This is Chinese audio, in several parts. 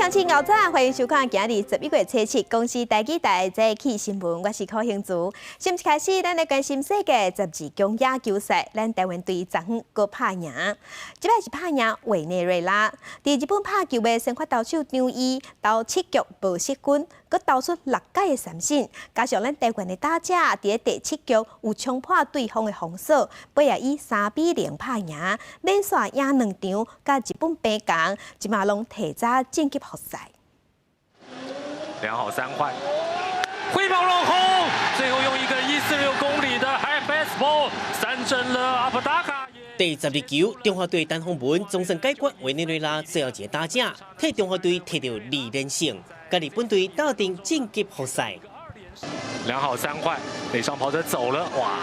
乡亲敖早，欢迎收看今日11月7日公司台记台早起新闻，我是柯兴竹。先开始，咱来关心世界12强野球赛，咱台湾队昨昏搁拍赢，即摆是拍赢委内瑞拉。伫日本拍球的先发投手张毅投7局无失分，搁投出6届的三振，加上咱台湾的打者伫第7局有冲破对方的防守，尾也以3-0拍赢，连续赢2场，甲日本平共，即马拢提早晋级决赛。良好3换，挥棒落空，最后用一个146公里的 high fastball 三振了阿布达卡。第12球，中华队单方门总算解决委内瑞拉最后一个打者，替中华队摕到2连胜，甲日本队斗阵晋级决赛。良好3换，垒上跑者走了，哇，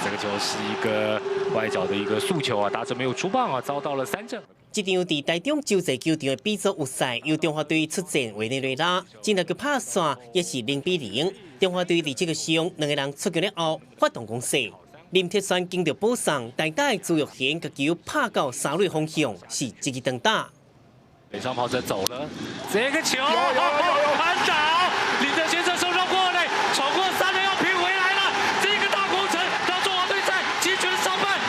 这个球是一个外角的一个速球啊，打者没有出棒啊，遭到了3振。这场伫台中洲际球场的比赛决赛，由中华队出战委内瑞拉，进来个拍线也是0-0。中华队伫这个上2个人出局了后，发动攻势。林铁山经着补上，代代朱玉贤个球拍到3垒方向，是一记长打。垒上跑者走了，这个球安打，林正先生受伤过来，闯过3人要拼回来了，这个大工程让中华队在击拳上半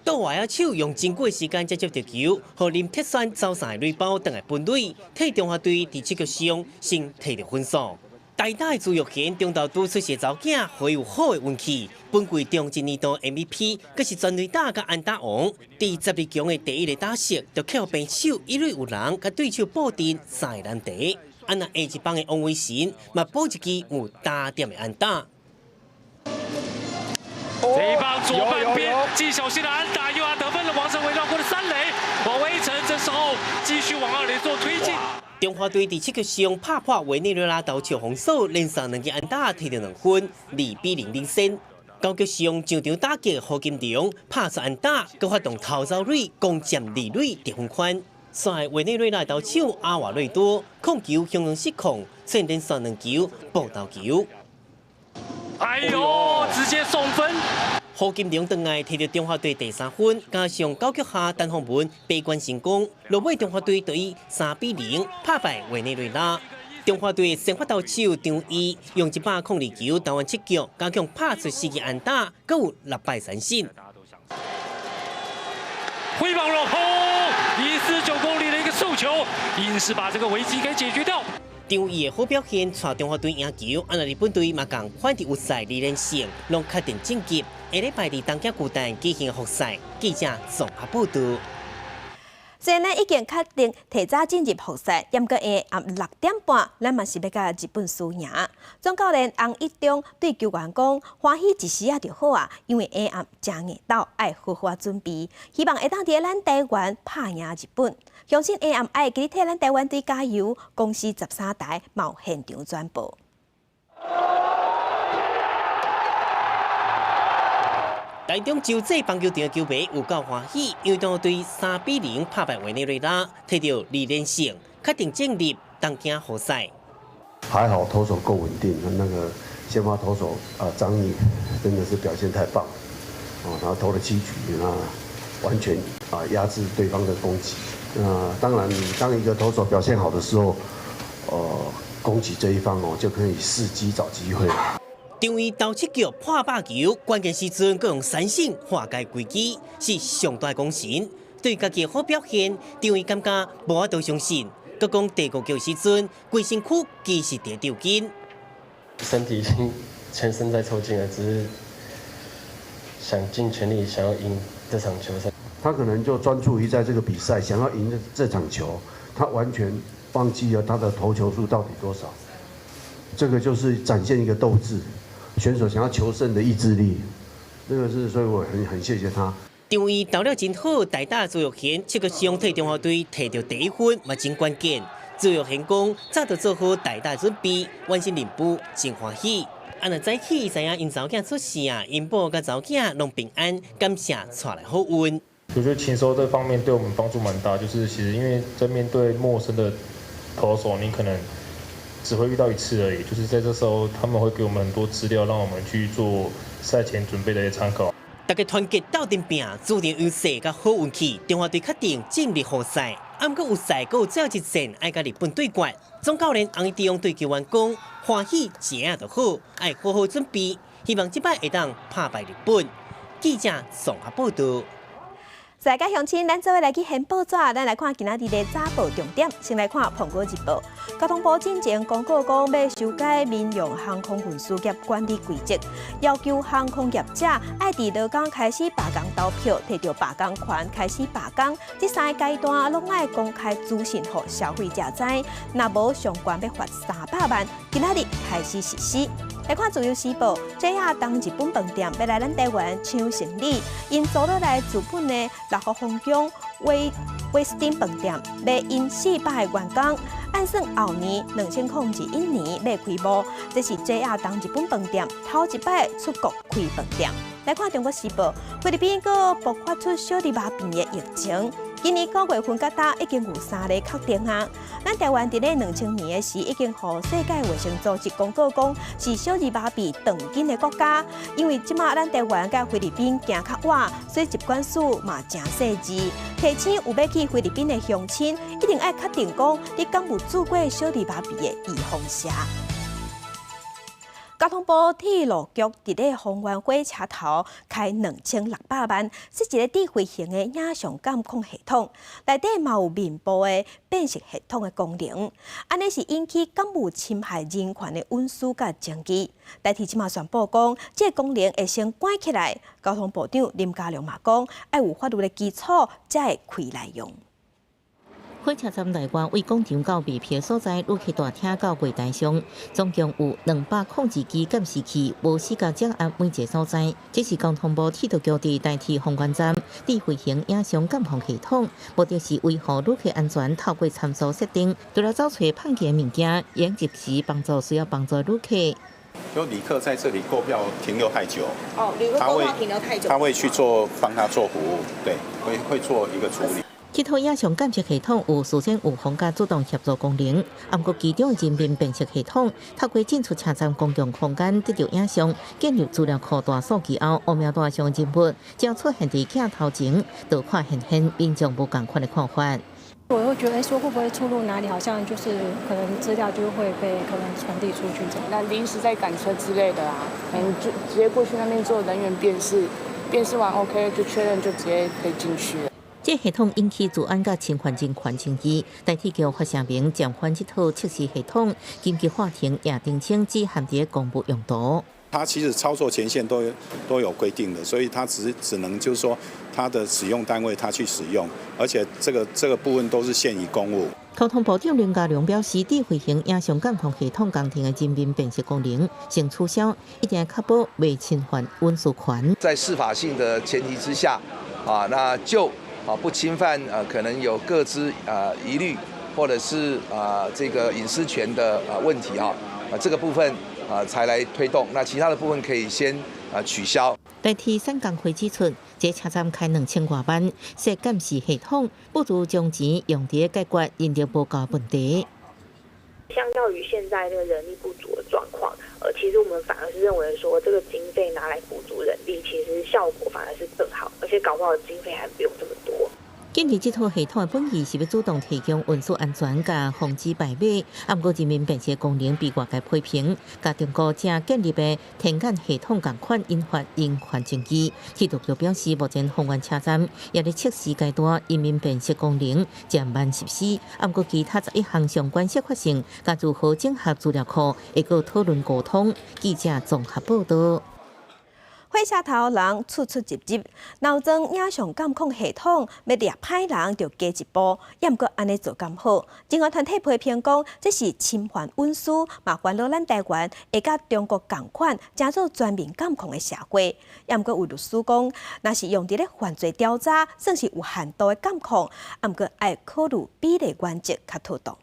倒外野手用真久的时间才接到球，和林铁山走上垒包等来分垒，替中华队伫这个上先摕到分数。代打的朱玉贤中投拄出射走囝，好有好的运气。本季中一年度 MVP， 更是全垒打甲安打王。第12强的第1个打席，就靠平手一垒有人，甲对手布阵3个难题。啊那下一棒的王维成，嘛补一支有打点的安打。这一棒左半边技巧性的安打，又要得分了。王胜伟绕过了3垒，王维成这时候继续往2垒做推进。中华队伫7局上拍破委内瑞拉投手防守，连续2个安打，摕到2分，2-0领先。9局上上场打击何金良拍出安打，佮发动头走垒攻占2垒得分圈。率委内瑞拉投手阿瓦瑞多控球向向失控，虽连续2球爆头球。哎呦，直接送分！何金良回来摕到中华队第3分，加上9局下单方门闭关成功，落尾中华队就以3-0拍败委内瑞拉。中华队先发投手张毅用102球投完7局，加强拍出4个安打，佮有6败3胜。挥棒落空，149公里的一个速球，硬是把这个危机给解决掉。张毅的好表现，带中华队赢球。啊，那日本队嘛共反伫决赛2连胜，拢确定晋级。下礼拜伫东京巨蛋举行决赛，记者综合报道。虽然咱已经确定提早进入决赛，不过下暗6点半，咱嘛是要甲日本输赢。总教练洪一中对球员讲：欢喜一时啊就好啊，因为下暗正硬斗，爱好好准备，希望会当伫咱台湾拍赢日本。相信下暗爱记替咱台湾队加油。公司13台冒现场转播。台中洲际棒球场的球迷有够欢喜，因为中国队3-0拍败委内瑞拉，摕到2连胜，确定进入东京决赛。还好投手够稳定，那个先发投手张毅真的是表现太棒，然后投了7局，那完全压制对方的攻击。当然，当一个投手表现好的时候，攻击这一方就可以伺机找机会。张毅投7局破100球，关键时阵佮用3胜化解危机，是上大功臣。对家己好表现，张毅感觉无法度相信。佮讲第5局时阵，规身躯其实在抽筋，身体已经全身在抽筋了，只是想尽全力想要赢这场球赛。他可能就专注于在这个比赛，想要赢这场球，他完全忘记了他的投球数到底多少。这个就是展现一个斗志，选手想要求胜的意志力。这个是，所以我很谢谢他。张毅投了真好，代打朱玉贤7局上替中华队摕到第1分，嘛真关键。朱玉贤讲，早就做好代打准备，完成任务，真欢喜。啊，若早起知影因查某囝出事啊，因某甲查某囝拢平安，感谢带来好运。我觉得禽兽这方面对我们帮助蛮大，就是其实因为在面对陌生的投手，你可能只会遇到1次而已，就是在这时候他们会给我们很多资料，让我们去做赛前准备的一些参考。大家团结斗阵拼，注定优势甲好运气，中华队确定进入决赛。暗过有赛果，最后一战爱甲日本对决。总教练洪一中对球员讲：欢喜食就好，爱好好准备，希望这摆会当打败日本。记者综合报道。大家乡亲，咱做伙来去现报纸，咱来看今仔日的早报重点。先来看《苹果日报》，交通部进前公告讲要修改民用航空运输业管理规则，要求航空业者爱伫劳工开始罢工投票，摕到罢工权开始罢工。这3个阶段拢爱公开资讯，予消费者知。若无上悬要罚300万，今仔日开始实施。来看《自由时报》，JR 东日本饭店要来咱台湾抢生意，因租落来日本的6号风江威斯汀饭店，要因400个员工，按算后年2021年要开幕。这是 JR 东日本饭店头一摆出国开饭店。来看《中国时报》，菲律宾又爆发出小儿麻痹的疫情。今年9月份到达已经有3例确定啊！咱台湾伫咧2000年时已经和世界卫生组织公告讲是小儿麻痹长进的国家，因为即马咱台湾甲菲律宾行较晚，所以习惯数嘛真细致。提醒有要去菲律宾的乡亲，一定要确定讲你敢有做过小儿麻痹的预防射。交通部铁路局伫咧丰原火车头开2600万，是一个智慧型的影像监控系统，内底嘛有面部的辨识系统的功能。安尼是引起敢有侵害人权的文书甲证据。代替即马宣布讲，这个功能会先关起来。交通部长林佳龙嘛讲，要有法律的基础才会开来用。火车站内外为广场到卖票所在，陆客大厅到柜台上，总共有200控制机监视器，无死角掌握每一个所在。这是交通部铁路局伫代替丰原站智慧型影像监控系统，目的是维护旅客安全，透过参数设定，除了找出碰见的物件，应及时帮助需要帮助旅客。就旅客在这里购票停留太久，旅客购票停留太久，他会去帮他做服务，对，会做一个处理。这套影像监视系统有事先有防甲自动协助功能，暗过机中的人面辨识系统，透过进出车站公共空间得到影像，建入资料库大数据后，乌苗大上人物只要出现在镜头前，就看现民众无共款的看法。我会觉得说会不会出入哪里，好像就是可能资料就会被可能传递出去这样。那临时在赶车之类的啊，可能就直接过去那边做人员辨识，辨识完 OK 就确认就直接可以进去了。这系统引起治安甲侵犯人权争议，代替局发声明暂缓这套测试系统，紧急法庭也定清只限在公务用途。它其实操作前线都有规定的，所以它只能就是说它的使用单位它去使用，而且这个部分都是限于公务。交通部长林佳龙表示，智慧型影像监控系统工程的人面辨识功能先取消，一定要确保未侵犯文书权。在司法性的前提之下，那就不侵犯可能有个资疑虑或者是这个隐私权的问题这个部分才来推动，那其他的部分可以先取消。代替省工会指出，这车站开2000多万，设监视系统不如将钱用在解决人力不够问题。相较于现在这个人力不足的状况，其实我们反而是认为说，这个经费拿来补足人力，其实效果反而是更好，而且搞不好经费还不用这么多。建立这套系统的本意是要主动提供运输安全，甲防止败马。不过人面辨识功能被外界批评，甲中国正建立的天眼系统同款引发人权争议。铁路局表示，目前丰原车站也在测试阶段，人面辨识功能渐慢实施。不过其他11项相关设法性，甲如何整合资料库，会个讨论沟通。记者综合报道。火车头人出入，闹钟影像监控系统要抓歹人就加一步，也毋过安尼做刚好。人权团体批评讲，这是侵犯隐私，嘛烦恼咱台湾会甲中国共款，成做全面监控的社会。也毋过有律师讲，若是用伫咧犯罪调查，算是有限度的监控，也毋过爱考虑比例原则较妥当。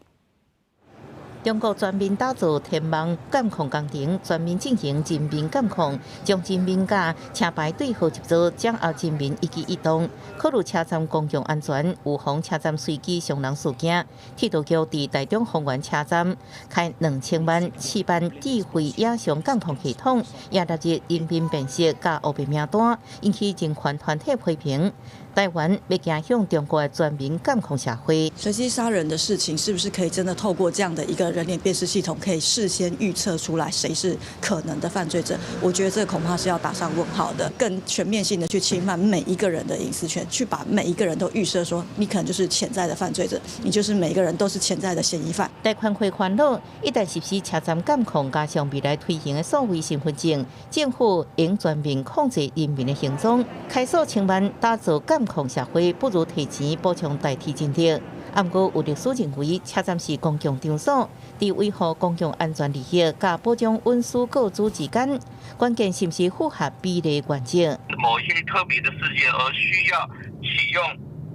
中国全面打造天网监控工程，全面进行人民监控，将人民甲车牌对号入座，掌握人民一举一动。考虑车站公共安全，预防车站随机伤人事件。铁路局伫台中丰原车站开2000万试办智慧影像监控系统，也纳入人民辨识甲黑白名单，引起人权团体批评。台湾要走向中国的全民监控社会。随机杀人的事情，是不是可以真的透过这样的一个人脸辨识系统，可以事先预测出来谁是可能的犯罪者？我觉得这恐怕是要打上问号的，更全面性的去侵犯每一个人的隐私权，去把每一个人都预设说你可能就是潜在的犯罪者，你就是每个人都是潜在的嫌疑犯。贷款会烦恼，一旦实施车站监控，加上未来推行的数位身份证，政府应全面控制人民的行踪，开锁千万，打造监控社会，不如提钱补偿代替真的。不过有律师认为，车站是公共场所，在维护公共安全利益、加保障运输各组之间，关键是不是符合比例原则？某一些特别的事件而需要启用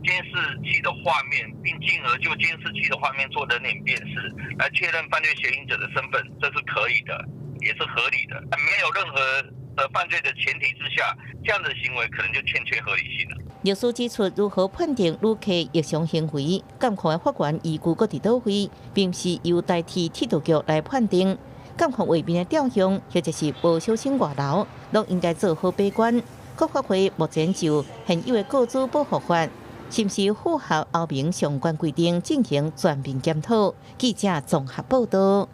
监视器的画面，并进而就监视器的画面做人脸辨识，来确认犯罪嫌疑者的身份，这是可以的，也是合理的。没有任何的犯罪的前提之下，这样的行为可能就欠缺合理性了。律师指出，如何判定旅客异常行为，监控的法官依据各伫倒位，并不是由代替铁道局来判定。监控外面的照相，或者是无小心外流，都应该做好把关。各法会目前就现有的个资保护法，是不是符合后面相关规定进行全面检讨？记者综合报道。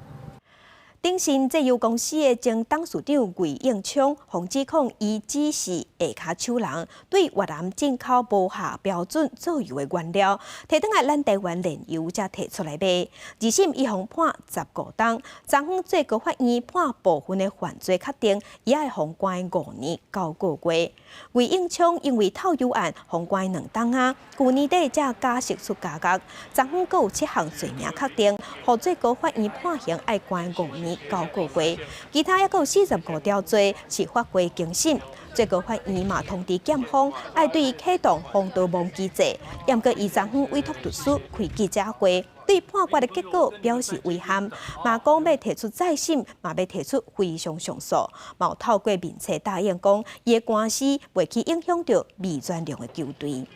鼎新石油公司的前董事长魏应昌，被指控伊只是下骹手人，对越南进口无下标准左右的原料，摕倒来咱台湾炼油，才摕出来卖。二审伊被判15档，昨昏最高法院判部分的犯罪确定，伊爱被关5年9个月。魏应昌因为偷油案被关2档啊，去年底才假释出加监，昨昏阁有7项罪名确定，被最高法院判刑爱关5年9个月，其他还有45条罪是发回更审。最高法院嘛通知检方，爱对伊启动防盗网机制，严格伊昨昏委托律师开记者会，对判决的结果表示遗憾，嘛讲要提出再审，嘛要提出非常上诉，嘛有透过面册答应讲，伊的官司袂去影响到未全量的球队。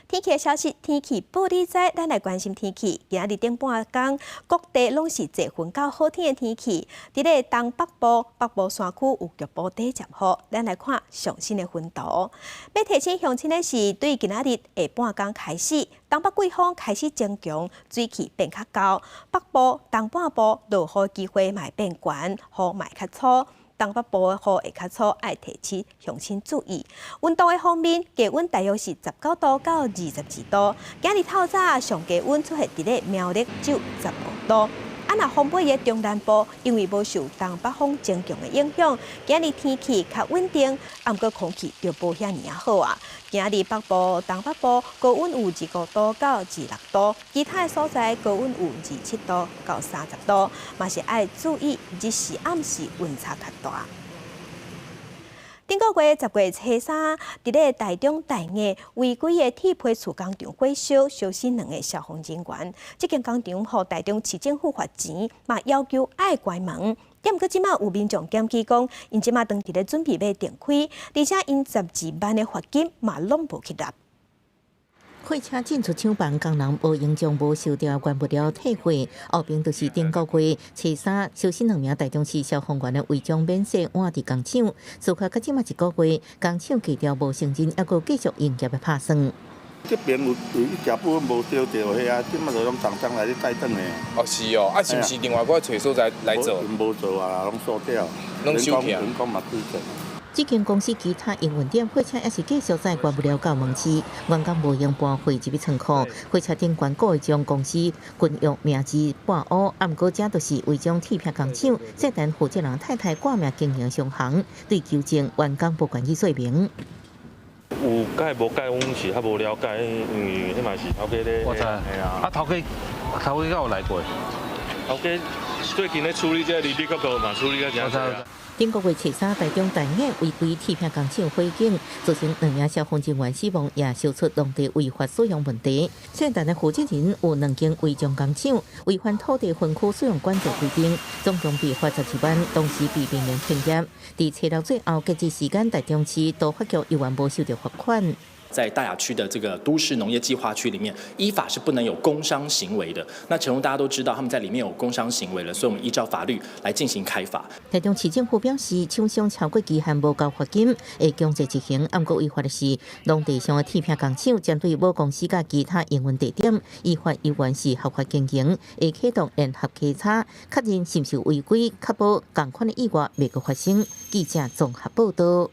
天气的消息，天气报你知，咱来关心天气。今日顶半天，各地拢是侪云到好天的天气。伫咧东北部、北部山区有局部短暂雨。咱来看上新的云图。要提醒乡亲的是，对今仔日下半天开始，东北季风开始增强，水汽变较高。北部、东半部落雨机会嘛变悬，雨嘛较粗。东北部的雨会较粗，爱提起乡亲注意。温度的方面，低温大约是19度到22度。今日透早上低温出现伫咧苗栗只有15度。若东北的中南部，因为无受东北风增强的影响，今日天气较稳定，不过空气就无遐尔好啊。今日北部、东北部高温有25度到26度，其他的所在高温有27度到30度，嘛是爱注意日时暗时温差较大。顶个月10月初3，伫咧台中大雅违规的铁皮厝工厂火烧，烧死2个消防人员。这间工厂互台中市政府罚钱，嘛要求爱关门。不过即马有民众检举讲，因即马当伫咧准备要重开，而且因12万的罚金嘛拢无去纳。货车进出厂办工人无应将无收到原物料退货，后边就是顶个月初3，烧死2名台中市消防员的违章免税换伫工厂，事发到即马1个月，工厂计调无承认，还佫继续营业的拍算。这边有一条部分无收到迄啊，即马就拢厂商来咧带转的。哦，是哦，啊是毋是另外我找所在来做？无做啊，拢收掉，拢收起。人工嘛对准。这间公司其他营运店货车也是继续载原物料到门市，员工无用搬货入去仓库，货车顶员工会将公司军用名字挂乌，不过这都是违章铁皮工厂，涉单负责人太太挂名经营商行，对纠正员工不愿意说明。有解无解，阮是较无了解，因为迄嘛是头家咧。我知，系啊。啊，头家敢有来过？头家最近咧处理这个利率结构嘛，处理个真侪。顶个月初3，台中大雅违规铁皮工厂火警，造成2名消防人员死亡，也烧出农地违法使用问题。涉单的负责人有2间违章工厂，违反土地分区使用管制规定，总共被罚12万，同时被命令停业。伫初6最后截止时间，台中市都发局依然无收到罚款。在大雅区的这个都市农业计划区里面，依法是不能有工商行为的。那诚如大家都知道，他们在里面有工商行为了，所以我们依照法律来进行开罚。台中市政府表示，厂商超过期限无交罚金，会强制执行。不过违法的是，农地上的铁片工厂针对某公司甲其他营运地点，依法依原是合法经营，会启动联合稽查，确认是毋是违规，确保同款的意外未搁发生。记者综合报道。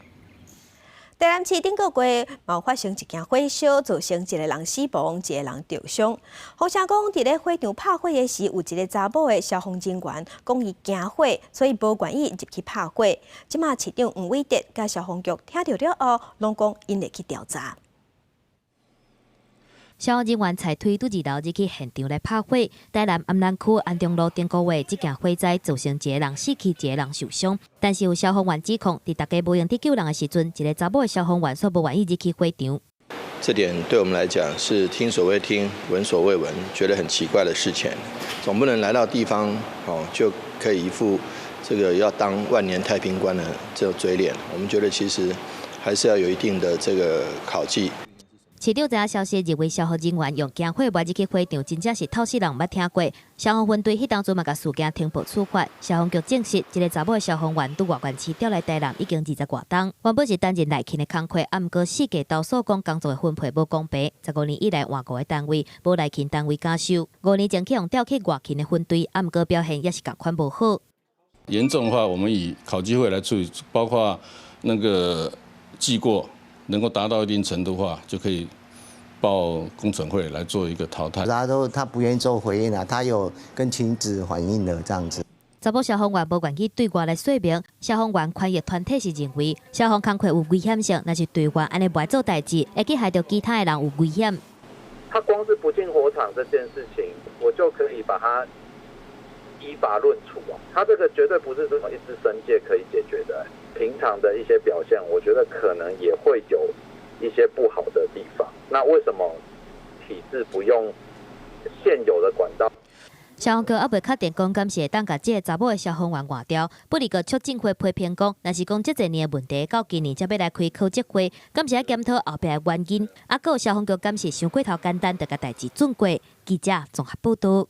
台南市顶个月冒发生一件火烧，造成一个人死亡，一个人重伤。风声讲，伫咧火场拍火的时，有一个查某的消防人员讲伊惊火，所以无愿意入去拍火。即马市长黄伟德甲消防局听到了后，拢讲因会去调查。消防人员采推拄2楼入去现场来拍火。台南安南区安中路顶个月，这件火灾造成一个人死去，一个人受伤。但是有消防员指控，伫大家无用去救人的时阵，一个查某的消防员所无愿意入去火场。这点对我们来讲是听所未听、闻所未闻，觉得很奇怪的事情。总不能来到地方就可以一副这个要当万年太平官的这种嘴脸。我们觉得其实还是要有一定的这个考绩。市长知影消息，认为消防人员用惊火抹入去火场，真正是透视人毋捌听过。消防分队迄当阵嘛，甲事件停报处罚。消防局证实，一个查某的消防员伫外县市调来台南已经20多天，原本是担任内勤的工课，毋过四界投诉讲工作的分配无公平。15年以来，换过的单位无内勤单位加收，5年前去用调去外勤的分队，毋过表现也是同款无好。严重的话，我们以考纪会来处理，包括那个记过。能够达到一定程度的话，就可以报工程会来做一个淘汰。他不愿意做回应啊，他有跟亲子反映的这样子。查某消防员无愿意对外来说明，消防员权益团体是认为消防工课有危险性，那是对外安尼不爱做代志，会去害到其他的人有危险。他光是不进火场这件事情，我就可以把他依法论处啊。他这个绝对不是这种一枝申诫可以解决的。平常的一些表现，我觉得可能也会有一些不好的地方。那为什么体制不用现有的管道？消防局还未确定讲，敢是会当甲这个查某的消防员换掉。不离个促进会批评讲，若是讲这侪年的问题，到今年才要来开考绩会，敢是要检讨后壁的原因。还有消防局敢是想过头简单，就甲代志转过。记者综合报道。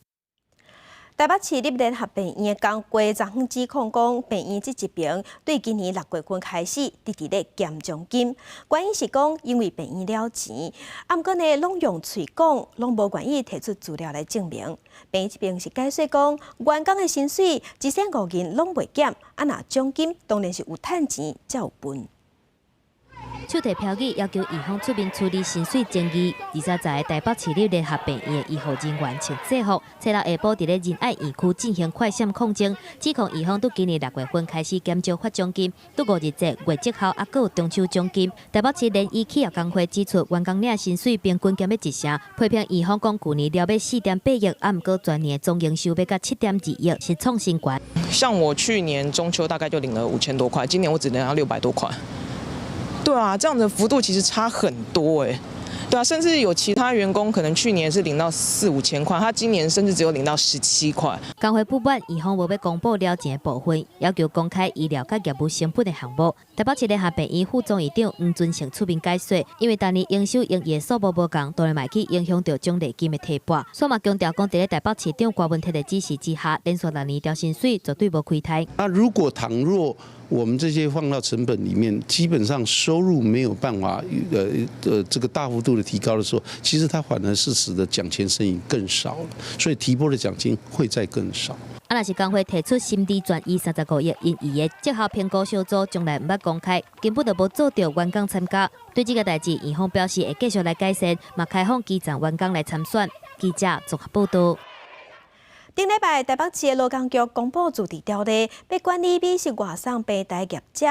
台北市立联合病院的工会昨昏指控讲，病院这一边对今年6月份开始直直咧减奖金，原因是讲因为病院了钱，毋过呢拢用嘴讲，拢无愿意提出资料来证明。病院这边是解释讲，员工的薪水一线5人拢袂减，若奖金当然是有趁钱才有分。手提票据要求医方出面处理薪水争议。23日，台北市立联合病院的医护人员穿制服，初六下晡伫咧仁爱院区进行快闪抗争，指控医方伫今年6月份开始减少发奖金，伫5日节月绩后还有中秋奖金。台北市联医企业工会指出，员工领薪水平均减1成，批评医方讲去年了要4.8亿，毋过全年总营收要到7.2亿，是创新高。像我去年中秋大概就领了5000多块，今年我只领到600多块。对啊，这样的幅度其实差很多哎。对啊，甚至有其他员工可能去年是领到4、5千块，他今年甚至只有领到17块。工会不满，医方无要公布了钱的部分，要求公开医疗甲业务成本的项目。台北市联合病院副总院长黄尊成出面解说，因为当年营收营业数目无同，当然嘛去影响到奖励金的提拨。所以嘛强调讲，在台北市长郭文泰的指示之下，连续6年调薪水绝对无亏待。如果倘若我们这些放到成本里面，基本上收入没有办法这个大幅度的提高的时候，其实它反而是使得奖钱剩余更少了，所以提拨的奖金会再更少。若是工会提出心理转移35亿，因伊的绩效评估小组从来毋捌公开，根本就无做到员工参加。对这个代志，医方表示会继续来改善，嘛开放基层员工来参选。记者综合报道。顶礼拜，台北市的劳工局公布驻地条例，要管理美食外送平台业者。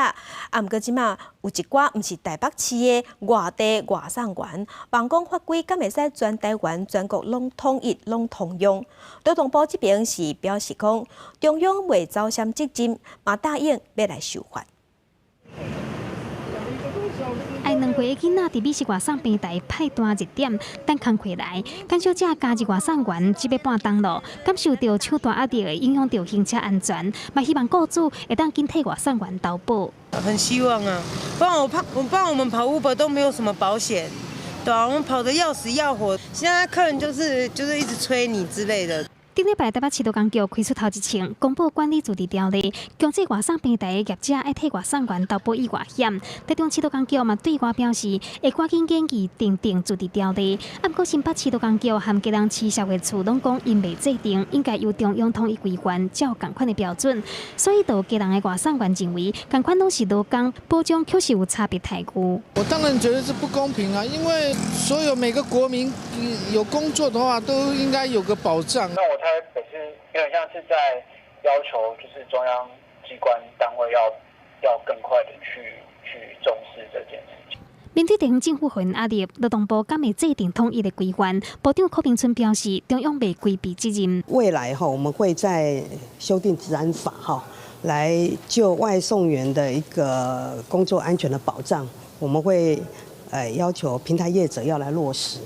毋过即马有一寡毋是台北市的外地外送员，网讲法规敢会使全台湾、全国拢统一、拢通用。劳动部这边是表示讲，中央袂走闪责任，嘛答应要来受罚。爱2岁的囡仔伫美食外送平台派单1点，等工课来，感小姐加入外送员只要半冬咯，感受到抢单压力，影响到行车安全，嘛希望雇主会当紧替外送员投保。很希望啊，不然我们跑 Uber 都没有什么保险，对啊，我们跑得要死要活，现在客人就是一直催你之类的。顶礼拜台北市都工局开出头一枪，公布管理治理条例，强制外送平台的业者要替外送员投保意外险。台中市都工局嘛对外表示，会赶紧建议订定治理条例。不过新北市都工局和基隆市社会处拢讲，因未制定，应该由中央统一规范，照同款的标准。所以，就基隆的外送员认为，同款拢是劳工保障，确实有差别待遇。我当然觉得是不公平啊，因为所有每个国民有工作的话，都应该有个保障。那我猜北市有点像是在要求，就是中央机关单位要更快的去重视这件事情。面对地方政府回应压力，劳动部敢会制定统一的规范？部长柯明春表示，中央未规避责任。未来我们会再修订治安法来就外送员的一个工作安全的保障，我们会要求平台业者要来落实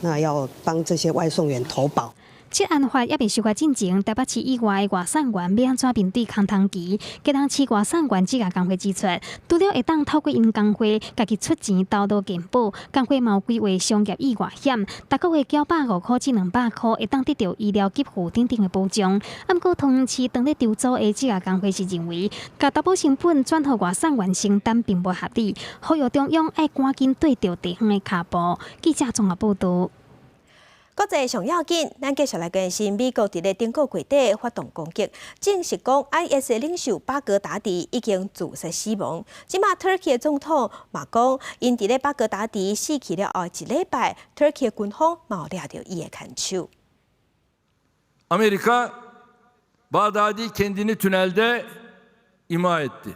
那要帮这些外送员投保。这案法也未修改进前，台北市以外的外送员要安怎面对空窗期？基隆市外送员职业工会指出，除了会当透过因工会家己出钱投到健保，工会嘛有规划商业意外险，每个月缴150块至200块，会当得到医疗给付等等的保障。不过，同市当咧筹组的职业工会是认为，甲投保成本转予外送员承担并不合理，呼吁中央要赶紧对着地方的脚步。记者综合报道。国际上要紧，咱继续来关心美国伫咧顶个月底发动攻击，证实讲 IS 的领袖巴格达迪已经自杀死亡。即马 Turkey 的总统嘛讲，因伫咧巴格达迪死去了后一礼拜 ，Turkey 的军方嘛有抓到伊的看守。Amerika Bağdadi kendini tünelde ima etti.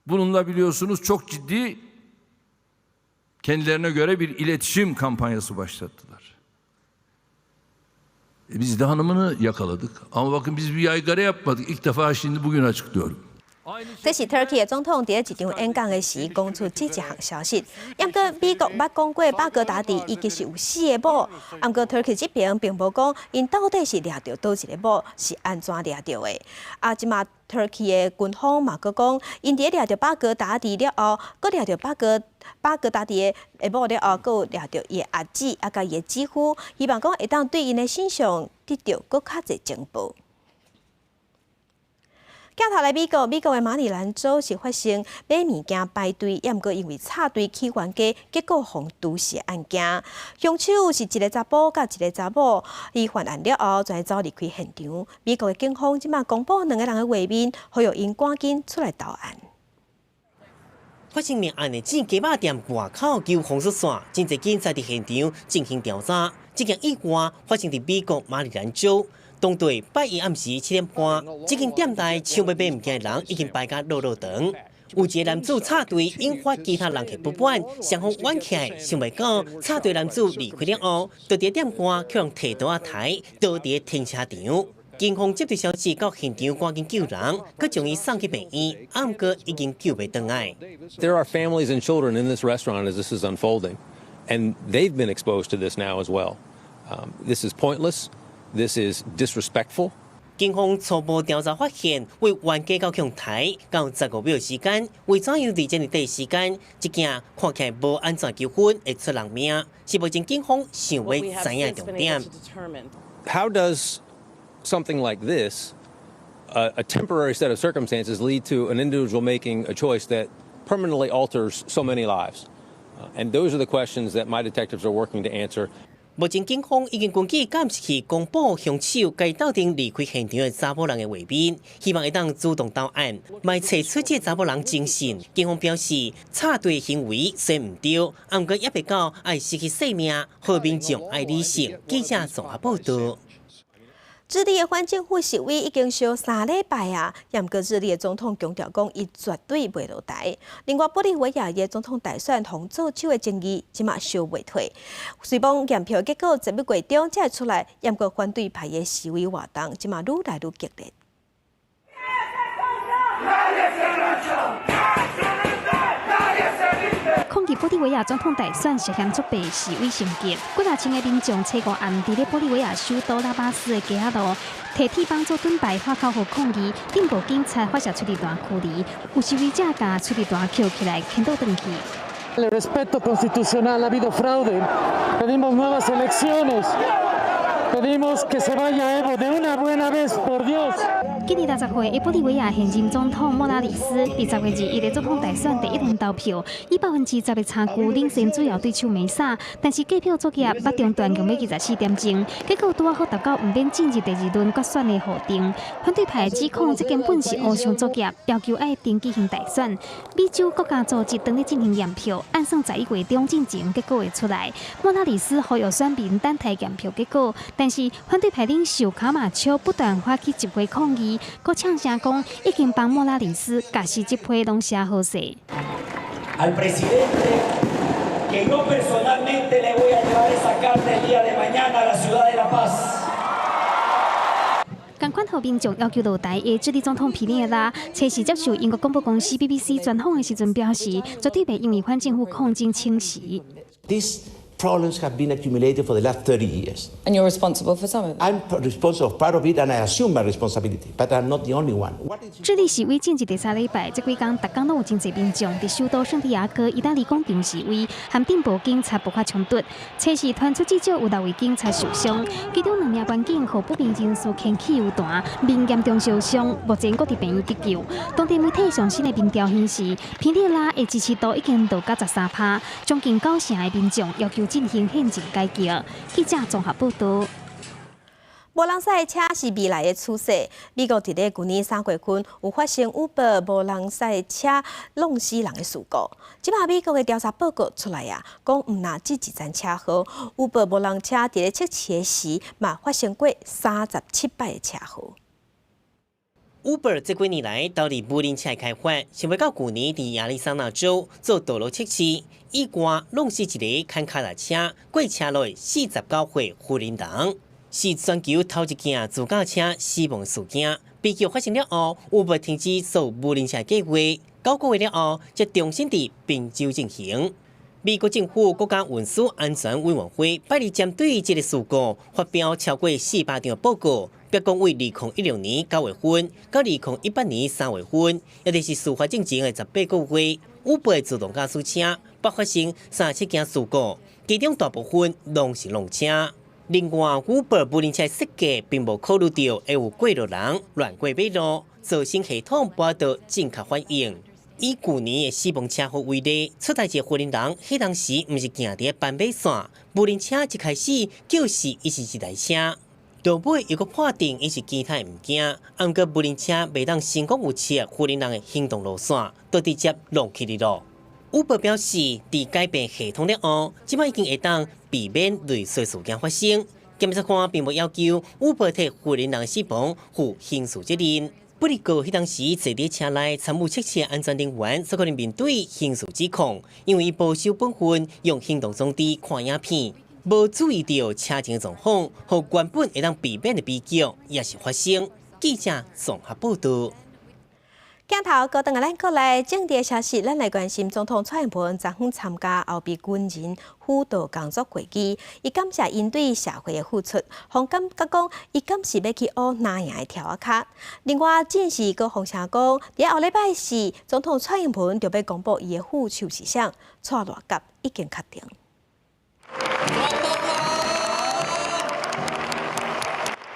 Bununla biliyorsunuz çok ciddi kendilerine göre bir iletişim kampanyası başlattılar. Biz de hanımını yakaladık. Ama bakın biz bir yaygara yapmadık. İlk defa şimdi bugün açıklıyorum. 这是 Turkey 的总统伫一场演讲的时讲出这一项消息。不过美国捌讲过巴格达迪伊其实有4个某，不过 Turkey 这边并无讲因到底是抓到倒一个某，是安怎抓到的。即马 Turkey 的军方嘛佫讲，因伫抓到巴格达迪了后，佫抓到巴格达迪的某了后，佫有抓到伊的阿姊甲伊的姊夫，希望讲会当对因的身上得到佫较侪情报。镜头来美国的马里兰州是发生买物件排队，也毋过因为插队起冤家，结果互毒死案件。凶手是一个查甫甲一个查某，伊犯案了后，全走离开现场。美国的警方即马公布2个人的画面，呼吁因赶紧出来投案。发生命案的正鸡肉店外口救防守线，真侪警察伫现场进行调查。这件意外发生伫美国马里兰州。当地拜一暗时7点半，这间店内抢要买物件的人已经排甲落长。有一个男子插队，引发其他人客不满，双方挽起来，想袂到插队男子离开了后，就伫店外去用提刀啊抬，倒伫停车场。警方接到消息到现场赶紧救人，佮将伊送去病院，不过已经救袂回来。There are families and children in this restaurant as this is unfolding, and they've been exposed to this now as well. This is pointless. This is disrespectful. 警方初步调查发现，为冤家到向台到15秒时间，为怎样伫这个短时间，一件看起来无安全纠纷会出人命，是目前警方想要知影重点。How does something like this, a temporary set of circumstances, lead to an individual making a choice that permanently alters so many lives? And those are the questions that my detectives are working to answer. 目前警方已经根据监视器公布凶手该斗阵离开现场的查某人的画面，希望会当主动到案，卖找出这查某人精神。警方表示，插队行为虽唔对，不过也别到爱失去性命，和民众爱理性。记者综合报道。智利的反政府示威已经烧3礼拜啊，也毋过智利的总统强调讲，伊绝对袂落台。另外，玻利维亚的总统大选同做手的争议，即马烧未退。随邦验票结果11月中才会出来，也毋过反对派的示威活动，即马愈来愈激烈。抗议玻利维亚总统大选涉嫌作弊示威升级，几大千个民众车过暗伫咧玻利维亚首都拉巴斯的街仔路，提铁帮做盾牌，花口互抗议，顶部警察发射出力弹驱离，有示威者甲出力弹捡起来，牵倒转去。El respeto constitucional ha habido fraude. Pedimos nuevas elecciones. Pedimos que se vaya Evo de una buena vez, por Dios. 今年60岁的玻利维亚现任总统莫拉里斯，在10月2日的总统大选第一轮投票，以10%的差距领先主要对手梅萨，但是计票作业把中断用要24点钟，结果拄好达到唔免进入第2轮决选的预定。反对派指控这根本是黑箱作业，要求爱定举行大选。美洲国家组织当日进行验票，按算11月中进前结果会出来。莫拉里斯呼吁选民等待验票结果，但是反对派领袖卡马丘不断发起集会抗议。 佮呛声讲，已经帮莫拉里斯假释这批拢写好势。Al presidente que yo personalmente le voy a llevar esa carta el día de mañana a la ciudad de La Paz。共款互民众要求落台的智利总统皮涅拉，初时接受英国广播公司 BBC 专访的时阵表示，绝对袂因为反政府抗争清洗。 Problems have been accumulated for the last 30 years. And you're responsible for some of it? I'm responsible for part of it and I assume my responsibility, but I'm not the only one. 智利示威进入第3礼拜，这几天逐天都有真侪民众伫首都圣地亚哥意大利广场示威，和顶部警察爆发冲突。初时传出至少有6位警察受伤，其中2名员警和不明人士牵起油弹，并严重受伤，目前各伫病院急救。当地媒体上新的民调显示，皮涅拉的支持度已经到达13%，将近90%的民众要求 进行宪政改革。记者综合报道。无人驶车是未来的趋势。美国伫咧去年3月份有发生 Uber 无人驶车弄死人的事故。即马美国的调查报告出来啊，讲毋若只一站车祸 ，Uber 无人车伫咧测试时嘛发生过37摆的车祸。 Uber 这几年来导入无人车开发，想要到去年伫亚利桑那州做道路测试，意外弄死一个砍卡拉车过车内49岁妇人人，是全球头一件自驾车死亡事件。悲剧发生了后 ，Uber 停止所有无人车计划，9个月了后才重新伫宾州进行。 美国政府国家运输安全委员会8日针对这个事故发表超过400张报告，表讲为2016年9月份到2018年3月份，也就是事发进前的18个月 ，Uber 自动驾驶车爆发生37件事故，其中大部分拢是弄车。另外 ，Uber 无人车设计并无考虑到会有过路人乱过马路，造成系统无到正确反应。 以去年的死亡车祸为例，出大一妇人人，迄当时毋是行伫斑马线，无人车一开始就是伊是一台车，到尾又搁判定伊是其他物件，毋过无人车袂当成功有切妇人人的行动路线，都直接弄起哩咯。Uber 表示，伫改变系统了后，即摆已经会当避免类似事件发生。检察官并无要求 Uber 替妇人人死亡负刑事责任。 不过，迄当时坐伫车内参与测试安全人员，所可能面对刑事指控，因为伊保守本分，用行动装置看影片，无注意到车前状况，和原本会当避免的悲剧也是发生。记者综合报道。 镜头高登个咱国内政治消息，咱来关心总统蔡英文昨昏参加后备军人辅导工作会议，伊感谢因对社会的付出，互感觉讲伊敢是要去学哪样的跳啊卡。另外，正是个风声讲，伫后礼拜四，总统蔡英文就要公布伊的副手是啥，蔡赖甲已经确定。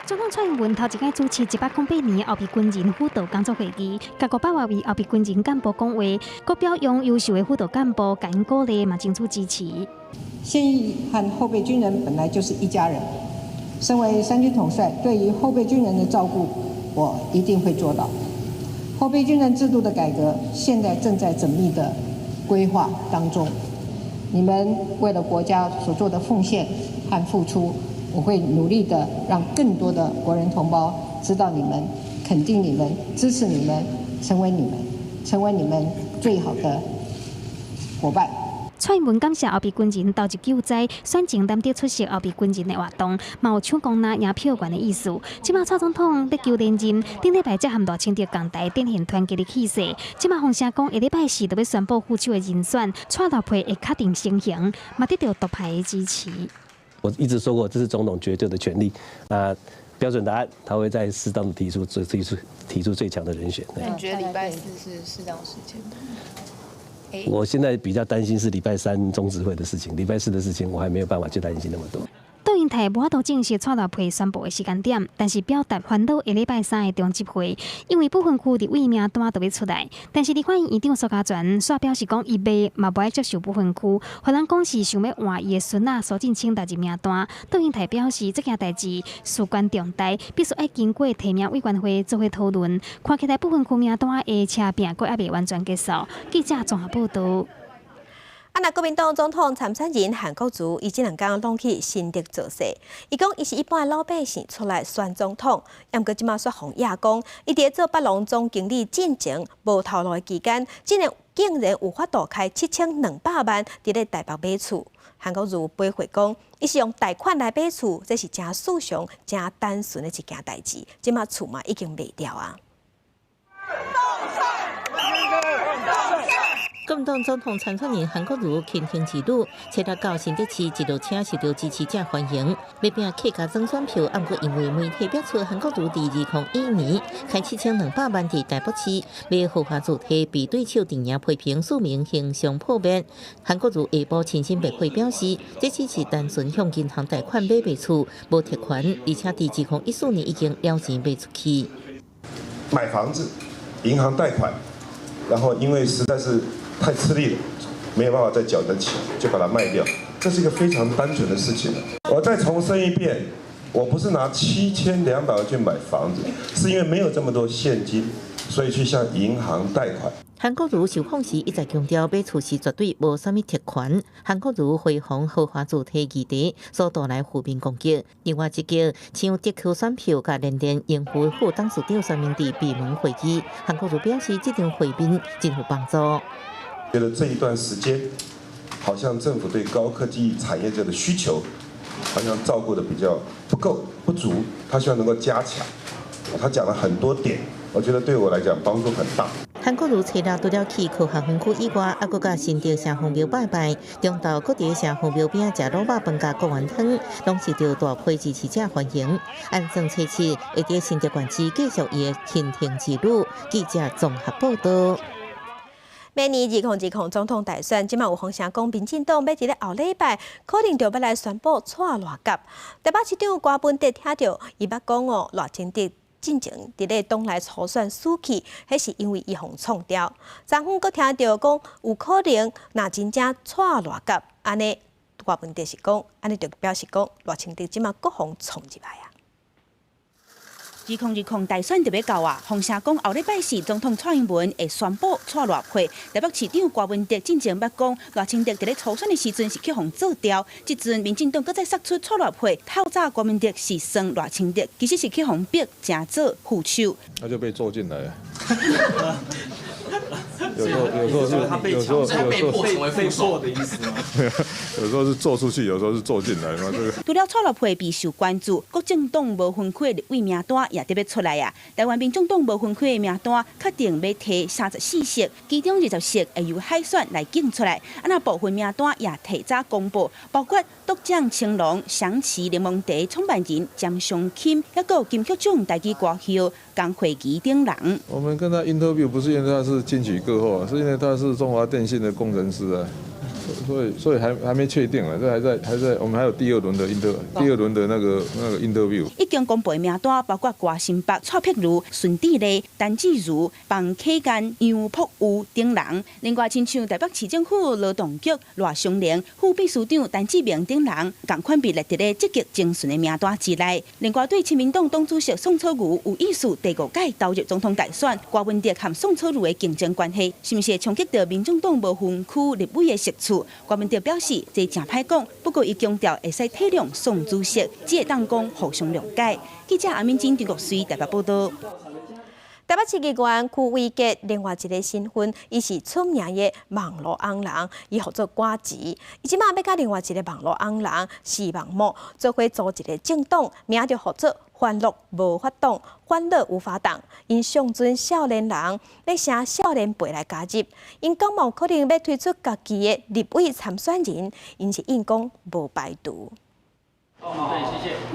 总统蔡英文头一摆主持108年后备军人辅导工作会议，甲500位后备军人干部讲话，佮表扬优秀的辅导干部，感恩鼓励，嘛争取支持。现役和后备军人本来就是一家人，身为3军统帅，对于后备军人的照顾，我一定会做到。后备军人制度的改革，现在正在缜密的规划当中。你们为了国家所做的奉献和付出。 我会努力的让更多的国人同胞知道你们，肯定你们，支持你们，成为你们最好的伙伴。蔡英文感谢后备军人投入救灾，选前难得出席后备军人的活动，嘛有抢功拿赢票源的意思。即马蔡总统咧求连任，顶礼拜才和大清朝共台展现团结的气势。即马风声讲下礼拜四就要宣布副手的人选，蔡老培会确定成型，嘛得到独派的支持。 我一直说过，这是总统绝对的权利。标准答案，他会在适当的提出最强的人选。那你觉得礼拜四是适当时间吗？我现在比较担心是礼拜3中执会的事情，礼拜4的事情我还没有办法去担心那么多。斗英台无法度正式蔡赖配宣布的时间点，但是表达烦恼下礼拜3的中执会，因为部分区立委名单都要出来，但是立法院院长苏嘉全煞表示讲，伊嘛不爱接受部分区，互人讲是想要换伊的孙仔苏振清担任名单。斗英台表示，这件代志事关重大，必须要经过提名委员会做伙讨论。看起来部分区名单的车拼阁还未完全结束。记者综合报道。那国民党总统参选人韩国瑜，伊这2天拢去新竹造势。伊讲，伊是一般老百姓出来选总统，毋过即马说红亚讲，伊伫做北农总经理进前无头路的期间，竟然有法度开7200万伫咧台北买厝。韩国瑜背回讲，伊是用贷款来买厝，这是真素常、真单纯的一件代志。即马厝嘛已经卖掉啊。国民党总统参选人韩国瑜倾听之旅，车到到新竹市一路车受到支持者欢迎，要拼客家总选票。不过因为媒体标出韩国瑜伫2012年开7200万伫台北市买豪华主体，被对手电影批评署名形象破灭。韩国瑜下晡亲身白会表示，这次是单纯向银行贷款买厝，无提款，而且伫2014年已经了钱卖出去。买房子，银行贷款，然后因为实在是太吃力了，没有办法再缴得起，就把它卖掉。这是一个非常单纯的事情。我再重申一遍，我不是拿7200万去买房子，是因为没有这么多现金，所以去向银行贷款。韩国瑜受访时一再强调，买厝是绝对无啥物特权。韩国瑜回防豪华主体议题所带来负面攻击。另外一个抢地区选票，甲连连应付副董事长上面的闭门会议，韩国瑜表示，这场会面真有帮助。觉得这一段时间，好像政府对高科技产业者的需求，好像照顾的比较不够、不足，他希望能够加强。他讲了很多点，我觉得对我来讲帮助很大。韩国瑜车辆除了去科学园区以外，还佫甲新竹城隍庙拜拜，中昼佫伫城隍庙边食卤肉饭甲国丸汤，拢受到大批支持者欢迎。按政策次会伫新竹县市继续伊的倾听之旅。记者综合报道。明年2020总统大选，即马有风声讲，民进党要伫咧后礼拜可能就要来宣布蔡赖甲。台北市长郭文德听到，伊捌讲哦，赖清德进前伫咧党内初选输去，迄是因为伊互创掉。昨昏佫听到讲，有可能若真正蔡赖甲，安尼郭文德是讲，安尼就表示讲，赖清德即马佫互创入来啊。2020大选就要到啊！风声讲后礼拜4总统蔡英文会宣布蔡赖配。台北市长郭文德进前捌讲，赖清德伫咧初选的时阵是去互做掉，即阵民进党搁再杀出蔡赖配，透早郭文德是算赖清德，其实是去互逼正做副手。他就被做进来了。有时候成为副手的意思吗？有时候是做出去，有时候是做进来嘛。这个除了蔡赖配备受关注，各政党无分区的立委名单也得要出来啊！台湾民众党无分区的名单，确定要提34席，其中20席会由海选来竞出来。那部分名单也提早公布，包括独将青龙、祥奇联盟第创办人詹尚钦，还有金曲奖台语歌后江惠琪等人。我们跟他 interview 不是因为他是金曲歌后，是因为他是中华电信的工程师啊。所以还没确定了，这还在，我们还有第二轮的那个 interview。已经公布的名单包括郭新北、蔡碧如、孙智丽、陈志如、房启干、杨朴瑜等人。另外，亲像台北市政府劳动局赖松莲、副秘书长陈志明等人，同款被列伫咧积极征询的名单之内。另外，对亲民党党主席宋楚瑜有意思第5届投入总统大选，郭文德和宋楚瑜的竞争关系，是毋是会冲击到民众党无分区立委的席次？郭文德表示，这真歹讲，不过伊强调会使体谅宋主席，只会当讲互相谅解。记者阿敏珍、陈国水台北报道。台北市议员区伟杰另外一个身份，伊是出名的网络红人，伊号做瓜子。伊即马要甲另外一个网络红人视网膜做伙组一个政党，名就号做欢乐无法党，欢乐无法党。因上阵少年人，要请少年辈来加入。因讲冇可能要推出家己的立委参选人，因是硬讲无排除。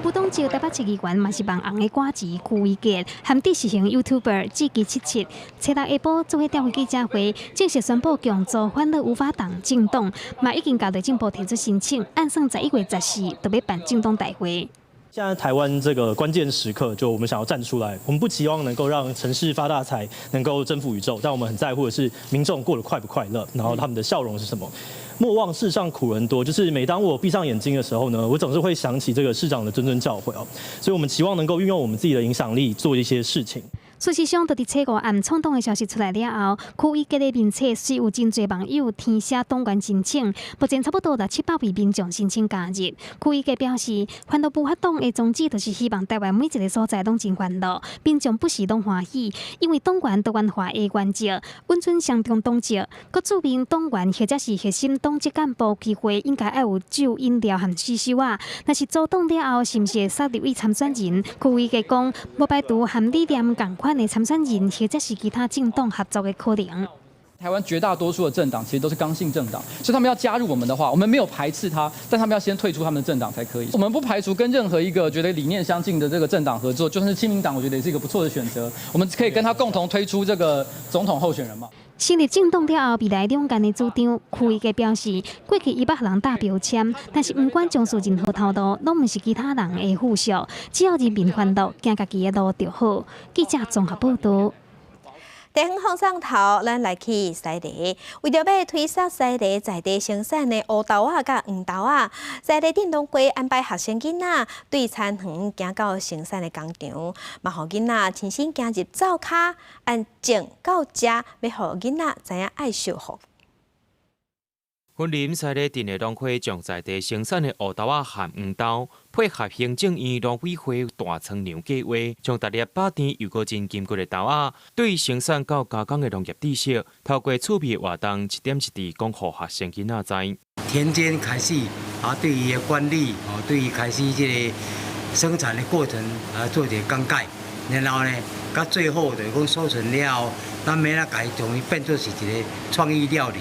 不当州台北市议员嘛是网红的歌姬区威杰，和知识型 YouTuber 志基77，初六下晡做伙调回记者会，正式宣布共助欢乐无法党政党，嘛已经交代进步提出申请，按算11月14就要办政党大会。现在台湾这个关键时刻，就我们想要站出来，我们不期望能够让城市发大财，能够征服宇宙，但我们很在乎的是民众过得快不快乐，然后他们的笑容是什么。莫忘世上苦人多，就是每当我闭上眼睛的时候呢，我总是会想起这个市长的谆谆教诲哦。所以我们期望能够运用我们自己的影响力做一些事情。事实上，就伫初五暗冲动的消息出来了后，区威杰的面册是有真侪网友填写党员申请，目前差不多700位民众申请加入。区威杰表示，欢乐无法党的宗旨就是希望台湾每一个所在拢真欢乐，民众不时拢欢喜，因为党员多元化的原则，温存相中党籍，佮注明党员或者是核心党籍干部聚会应该要有酒、饮料和洗手啊。若是组党了后，是毋是会杀入位参选人？区威杰讲，无排除和理念共款的参选人，或者是其他政党合作的可能。台湾绝大多数的政党其实都是刚性政党，所以他们要加入我们的话，我们没有排斥他，但他们要先退出他们的政党才可以。我们不排除跟任何一个觉得理念相近的这个政党合作，就算是亲民党，我觉得也是一个不错的选择。我们可以跟他共同推出这个总统候选人嘛。成立政党了后，未来两间的主张，区威杰表示，过去伊捌人打标签，但是不管从事任何头路，拢毋是其他人的附属，只要人民欢乐，行家己的路就好。记者综合报道。地方放送头，咱来去西堤。为着要推销西堤在地生产的乌豆仔甲黄豆仔，西堤电动街安排学生囡仔对餐园行到生产的工厂，嘛，互囡仔亲身行入灶骹，按种到食，要互囡仔知影爱惜福。云林西堤电动街将在地生产的乌豆仔和黄豆，配合行政院农委会大仓粮计划，将大粒饱甜又个真金骨的豆仔，对生产到加工的农业知识，透过趣味活动一点一滴讲互学生囡仔知。田间开始对伊的管理对伊开始这个生产的过程做一个讲解，然后呢，到最后就讲收成了，咱要来改从伊变做是一个创意料理。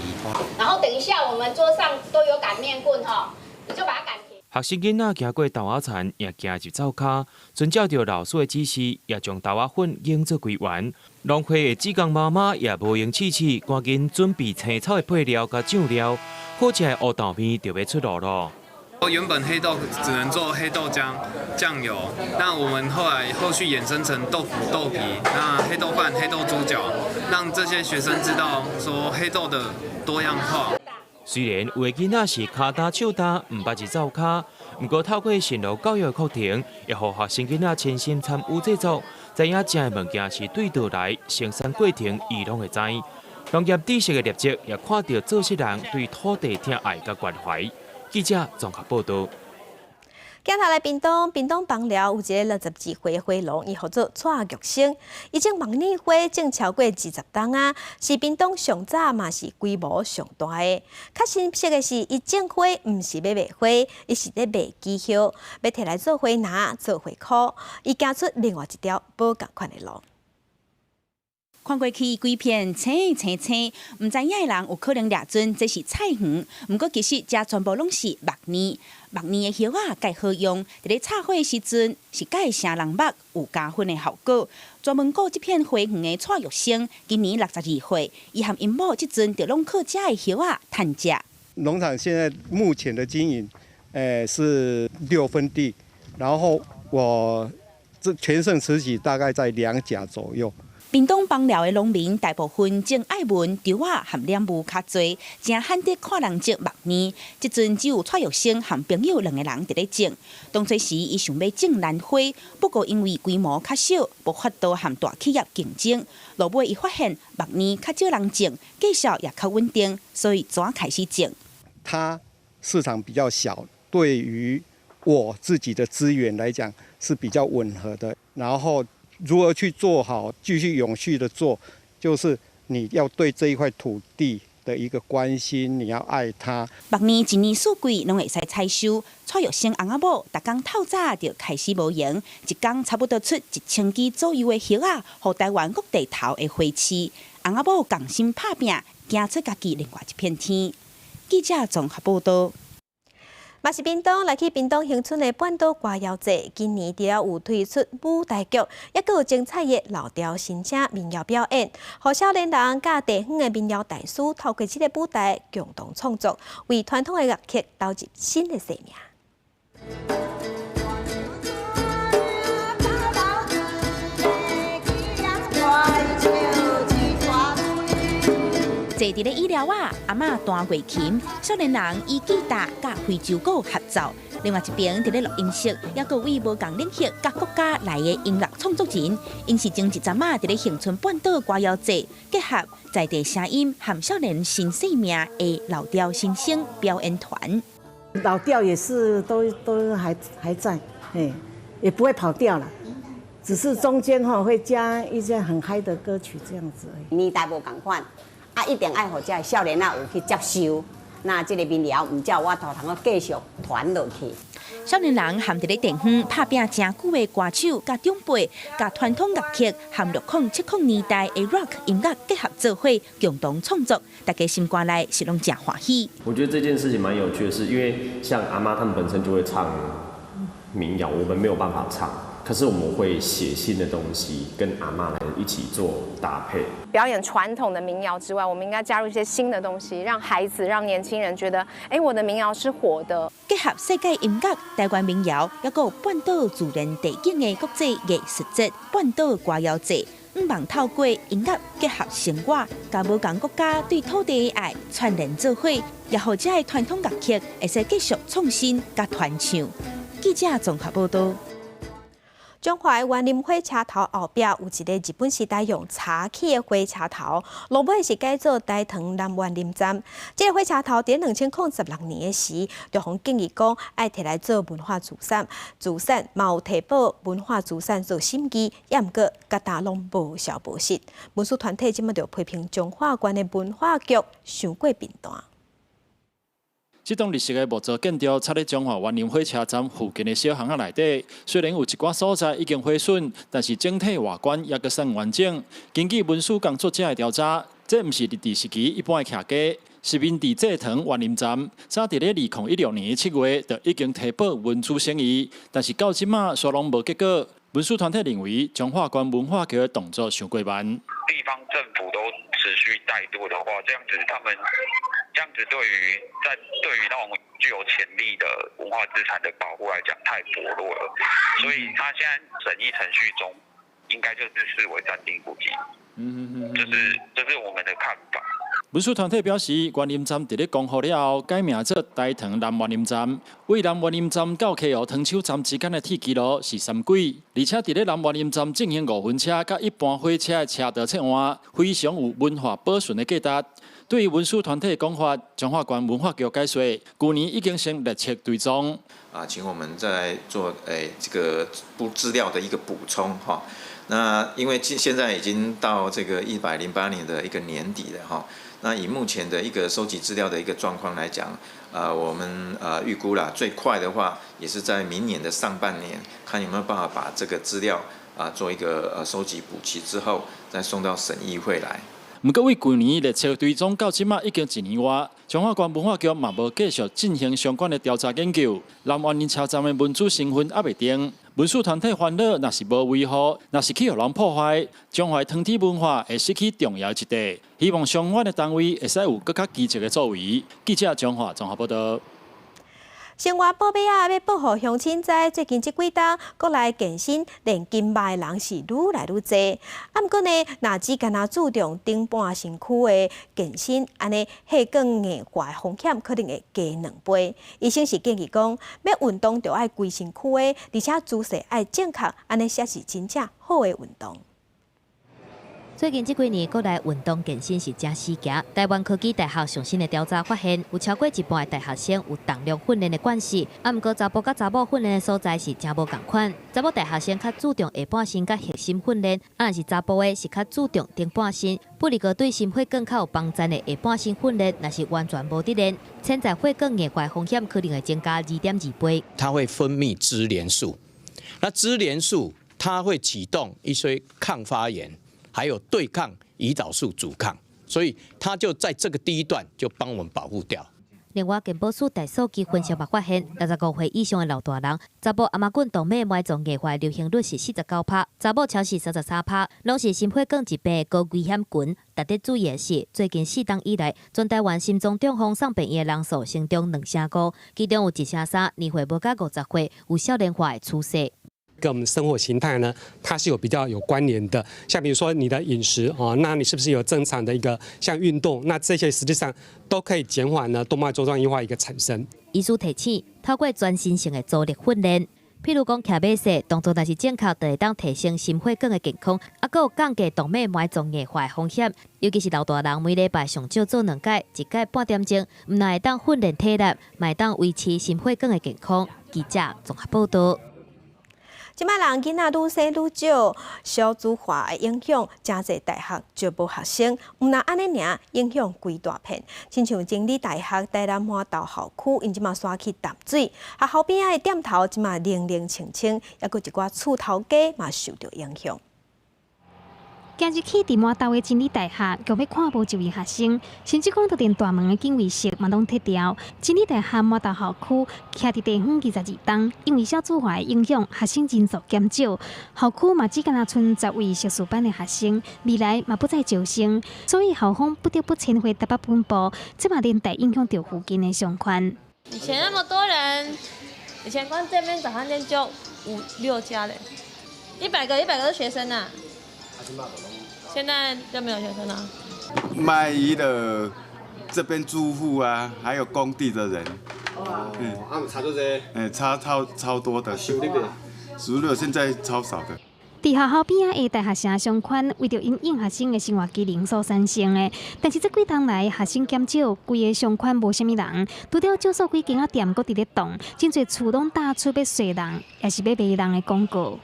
然后等一下，我们桌上都有擀面棍哈，你就把它擀平。学生囡仔行过豆仔田，也行入灶骹，遵照着老师的指示，也将豆仔粉研做规圆。农会的职工妈妈也无用试试，赶紧准备青草的配料甲酱料，好食的乌豆面就要出炉咯。原本黑豆只能做黑豆浆、酱油，那我们后续衍生成豆腐、豆皮，那黑豆饭、黑豆猪脚，让这些学生知道说黑豆的多样化。虽然有的囡仔是脚踏手踏，唔捌入灶骹，不过透过深入教育的课程，也互学生囡仔亲身参与制作，知影食的物件是对倒来，生产过程伊拢会知。农业知识的业绩，也看到做事人对土地疼爱甲关怀。记者综合报道。镜头来屏东枋寮有一个62岁的花农，伊号做蔡玉生，伊种万年花种超过20吨啊，是屏东上早嘛是规模上大的。较新鲜的是，伊种花毋是要卖花，伊是咧卖枝叶，要摕来做花篮、做花箍。伊行出另外一条无共款的路。看过去几片青，唔知影的人有可能掠准这是菜园，毋过其实这全部拢是木泥。木泥的叶啊，介好用，伫咧插花时阵是介成人目有加分的效果。专门顾这片花园的蔡玉生，今年62岁，伊和因某即阵就拢靠这的叶啊趁食。农场现在目前的经营，是6分地，然后我这全盛时期大概在2甲左右。屏东枋寮的农民大部分种爱文、稻仔和莲雾较侪，真罕得看人种木泥。即阵只有蔡玉生和朋友2个人伫咧种。当初时，伊想要种兰花，不过因为规模较小，无法度和大企业竞争。落尾伊发现木泥较少人种，绩效也较稳定，所以转开始种。它市场比较小，对于我自己的资源来讲是比较吻合的。然后如何去做好，继续永续的做，就是你要对这一块土地的一个关心，你要爱它。木泥一年四季拢会使采收，蔡玉生翁仔某逐工透早就开始无闲，一工差不多出1000支左右的叶仔，互台湾各地头的花市。翁仔某共心拍拼，行出家己另外一片天。记者综合报道。嘛是屏东来去屏东恒春的半岛歌谣节，今年除了有推出舞台剧，也佫有精彩的老调新声民谣表演，互少年人甲地方的民谣大师透过这个舞台共同创作，为传统的乐曲投入新的生命。坐伫咧医疗啊，阿嬷弹月琴，少年人以吉他甲非洲鼓合奏。另外一边伫咧录音室，也各位无共领域甲国家来的音乐创作人，因是前一阵仔伫咧恒春半岛歌谣节，结合在地声音和少年新生命的老调新声表演团。老调也是都还在，也不会跑掉了。只是中间会加一些很嗨的歌曲这样子而已。年代无共款。一定爱互这少年有去接受，那这个民谣唔叫我头通继续传落去。少年人含伫咧地方拍拼真久的歌手，甲长辈，甲传统乐曲，含60、70年代的 rock 音乐结合做伙，共同创作，大家心肝内是拢真欢喜。我觉得这件事情蛮有趣的是，因为像阿妈他们本身就会唱民谣，我们没有办法唱。可是我们会写新的东西，跟阿嬷来一起做搭配。表演传统的民谣之外，我们应该加入一些新的东西，让孩子、让年轻人觉得，我的民谣是活的。结合世界音乐、台湾民谣，也有半岛自然地景的国际艺术节——半岛歌谣节，希望透过音乐结合生活，甲无同国家对土地的爱串联做伙，也互这传统乐曲会使继续创新甲传唱。记者综合报道。中华园林火车头后壁有一个日本时代用茶器的火车头，落尾是改做大唐南园林站。这个火车头在2016年时，就互建议讲爱摕来做文化资产，嘛有提报文化资产做审计，也毋过各大拢无效无实。文书团体即马就批评中华园的文化局伤过频繁。这栋日式的木造建筑，插在中华园林火车站附近的小巷仔内底。虽然有一寡所在已经毁损，但是整体外观也阁算完整。根据文书工作者的调查，这毋是日治时期一般的徛家，是明治制糖园林站早伫咧2016年7月就已经提报文书审议，但是到即马却拢无结果。文书团体认为，中华园文化局的动作伤过慢。地方政府都持续怠惰的话，这样子对于那种具有潜力的文化资产的保护来讲太薄弱了，所以他现在审议程序中应该就是视为暂定不计。这是我们的看法。文书团体表示，园林站伫咧公布了后，改名做大唐南园林站。为南园林站到溪湖汤丘站之间的铁轨路是3轨，而且伫咧南园林站进行5分车，甲一般火车的车道切换，非常有文化保存的价值。对于文书团体的讲法，中华园文化局解说，去年已经先列册追踪。请我们再来做这个资料的一个补充哈。那因为现在已经到这个108年的一个年底了哈。那以目前的一个收集资料的一个状况来讲，我们预估啦，最快的话也是在明年的上半年，看有没有办法把这个资料做一个收集补齐之后，再送到审议会来。不过，为去年列册追踪到即马已经1年外，中华园文化局嘛无继续进行相关的调查研究。南园林车站的文书身份还未定，文书团体烦恼，若是无维护，若是去互人破坏，中华汤体文化会失去重要一地。希望相关的单位会使有更加积极的作为。记者中华综合报道。生活宝贝啊，要保护乡亲在最近这几冬，国内健身练金牌的人是愈来愈多。不过呢，若只干注重顶半身躯的健身，安尼血管硬化的风险可能会加2倍。医生是建议讲，要运动就爱规身躯的，而且姿势爱正确，安尼才是真正好的运动。最近这几年，国内运动健身是正死行。台湾科技大学上新的调查发现，有超过一半的大学生有重量训练的惯势。不过查甫甲查某训练的所在是真无共款。查某大学生较注重下半身甲核心训练，是查甫的是较注重顶半身。不离个对心血管较有帮助的下半身训练，若是完全无伫练，潜在血管硬化风险可能会增加2.2倍。它会分泌支连素，那支连素它会启动一些抗发炎。还有对抗胰岛素阻抗，所以它就在这个第一段就帮我们保护掉。另外，健保署大数据分析也发现，65岁以上的老大人，查甫阿妈菌动脉埋葬硬化流行率是49%，查某超是33%，拢是心血管疾病的高危险群。值得注意的是，最近4冬以来，全台湾心脏中风送病院的人数成长2成5，其中有1成3年岁无到50岁有少年化的趋势。跟我们生活形态呢，它是有比较有关联的。像比如说你的饮食哦，那你是不是有正常的一个像运动？那这些实际上都可以减缓呢动脉粥状硬化一个产生。医师提醒，透过全身性的阻力训练，譬如讲骑马式，动作但是正确，就会当提升心血管的健康，还有降低动脉埋葬硬化的风险。尤其是老大人，每礼拜上少做2届，一届半点钟，唔但会当训练体力，嘛会当维持心血管的健康。记者综合报道。即摆人囡仔愈生愈少，少子化的影响，真侪大学招无学生，毋但安尼尔，影响规大片。亲像真理大学台南花道校区，因即马刷去淡水，学校边仔的店头即马零零清清，还佫一寡厝头家嘛受到影响。今日起，伫满岛的真理大学，强要看无一位学生，甚至讲到连大门的警卫室嘛拢撤掉。真理大学满岛校区徛伫地方22栋，因为少子化的影响，学生人数减少，校区嘛只敢剩10位硕士班的学生，未来嘛不再招生，所以校方不得不迁回台北本部，这嘛连带影响到附近的商圈。以前那么多人，以前光这边早餐店就5、6家嘞，100个是学生啊。现在就没有学生了。卖鱼的这边住户啊，还有工地的人，差多些。差超多的。收入现在超少的。伫学校边仔的大学城商圈，为着因应学生的生活机能所产生的，但是这几冬来学生减少，规个商圈无啥物人，除了少数几间仔店搁伫咧动，真侪厝拢打出要洗人，也是要卖人的广告。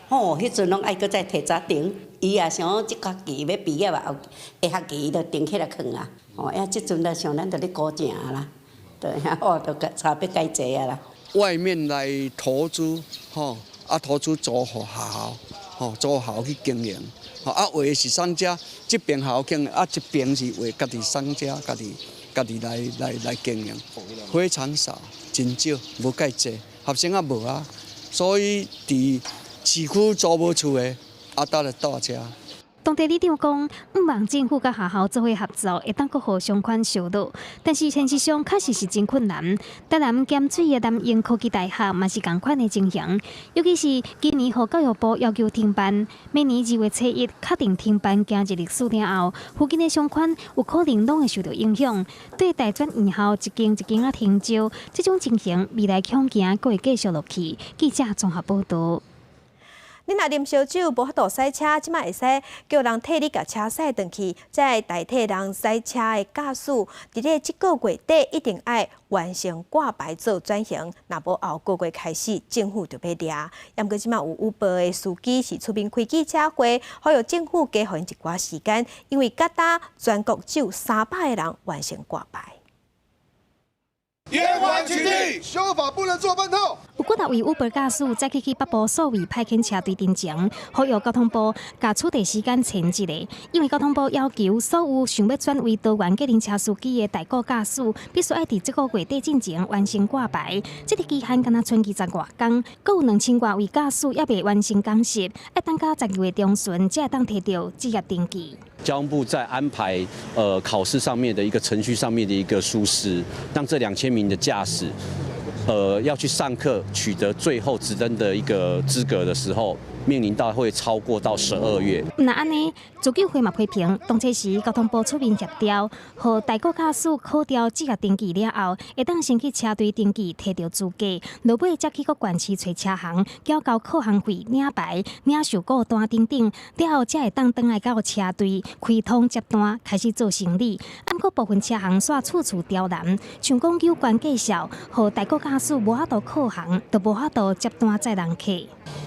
迄阵拢爱搁再摕早订，伊也想即学期要毕业啊，后下学期就订起来囥啊。即阵来想咱就咧估价啦，对，就差别改济啊啦。外面来投资，投资租互学校，租校去经营，有的是商家这边校经营，这边是为家己商家家己来经营，非常少，真少，无介济，学生也无啊，所以伫市区租无厝的，倒来遮。当地里长讲，毋望政府甲学校做伙合作，会当搁互商圈收入，但是现实上确实是真困难。台南咸水的南英科技大学嘛是同款的情形，尤其是今年，教育部要求停办，明年2月初1确定停办今日历史了后，附近的商圈有可能拢会受到影响。对大专院校一间仔停招，这种情形未来恐惊佫会继续落去。记者综合报道。你若啉烧酒无法度驶车，即摆会使叫人替你甲车驶转去，再代替人驶车的驾驶。伫咧即个月底一定爱完成挂牌做转型，若无后个月开始政府就要抓。毋过即摆有Uber的司机是出面开记者会，呼吁政府加互因一寡时间，因为甲搭全国只有300个人完成挂牌。延缓取缔，修法不能做半套。有几大位Uber驾驶再去北部所位派遣车队进前，呼吁交通部甲出地时间前一个，因为交通部要求所有想要转为多元计程车司机的代购驾驶，必须爱伫这个月底之前完成挂牌。这个期限敢若剩20外天，阁有2000多位驾驶也未完成讲习，要等到12月中旬才会当摕到职业登记。交通部在安排考试上面的一个程序上面的一个疏失，让这2000名的驾驶要去上课取得最后执登的一个资格的时候，面临到会超过到12月。那安尼，自救会嘛批评，当初时交通部出面协调，和代购驾驶考掉职业登记了后，会当先去车队登记摕到资格，落尾再去各县市找车行，缴交考行费、领牌、领受购单等等，了后才会当转来到车队开通接单，开始做生意。按过部分车行煞处处刁难，像讲有关介绍，和代购驾驶无法度靠行，就无法度接单载人客。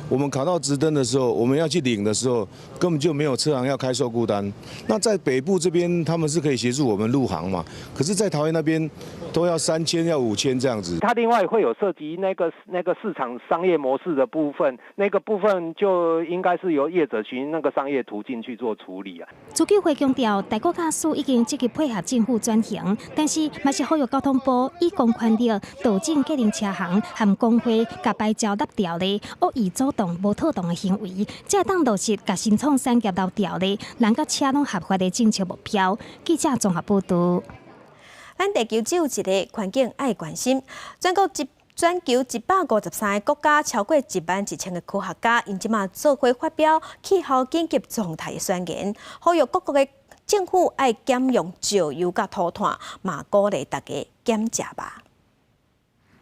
我们考到直登的时候，我们要去领的时候，根本就没有车行要开受雇单。那在北部这边，他们是可以协助我们入行嘛？可是，在桃园那边都要3000、要5000这样子。它另外会有涉及那个市场商业模式的部分，那个部分就应该是由业者循那个商业途径去做处理啊。主计会强调，大国驾驶已经积极配合政府转型，但是嘛是呼吁交通部以公权力导正机动车行和工会甲牌照立条例，恶意阻挡无妥当的行为，才当落实甲新创产业立条例，人甲车拢合法的政策目标。记者综合报道。咱地球只有一个，环境爱关心。全球153个国家，超过11000个科学家，因即马做伙发表气候紧急状态的宣言，呼吁各国的政府爱减用石油甲土炭，嘛鼓励大家减食肉。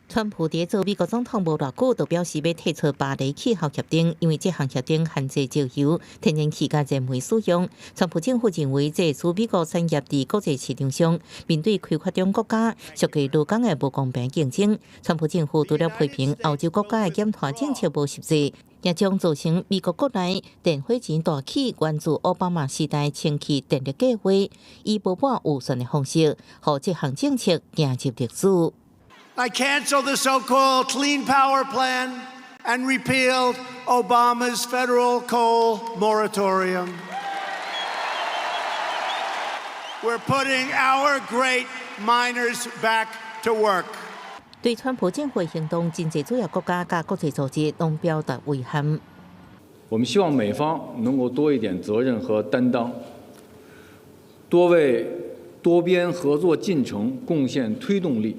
川普伫做美国总统无偌久，就表示要退出巴黎气候协定，因为这项协定限制石油、天然气甲燃煤使用。川普政府认为，这使美国产业伫国际市场上面对开发中国家涉及劳工的无公平竞争。川普政府除了批评欧洲国家的减碳政策无实际，也将造成美国国内电火钱大起，源自奥巴马时代氢气电力计划，以无半预算的方式，让这项政策行入历史。I canceled the so-called Clean Power Plan and repealed Obama's federal coal moratorium. We're putting our great miners back to work. 对川普政府行动，真济主要国家甲国际组织拢表达遗憾。我们希望美方能够多一点责任和担当，多为多边合作进程贡献推动力。